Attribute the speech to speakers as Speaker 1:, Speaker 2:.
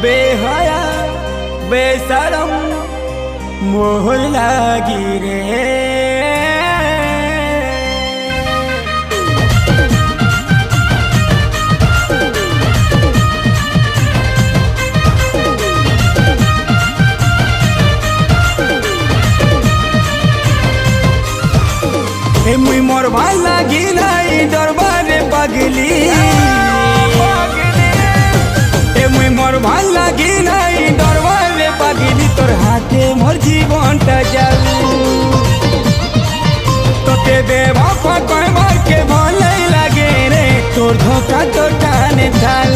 Speaker 1: बेहया बेशरम मोह लागी रे। मुई मोर भाल लागी नहीं दरबारे पगली, मुई मोर भाल लागी नहीं दरबारे पगली। तोर हाथे मोर जीवनटा जाल तोते बेवफा कय बार के भले लागे रे। तोर धोखा तो टाने ढाल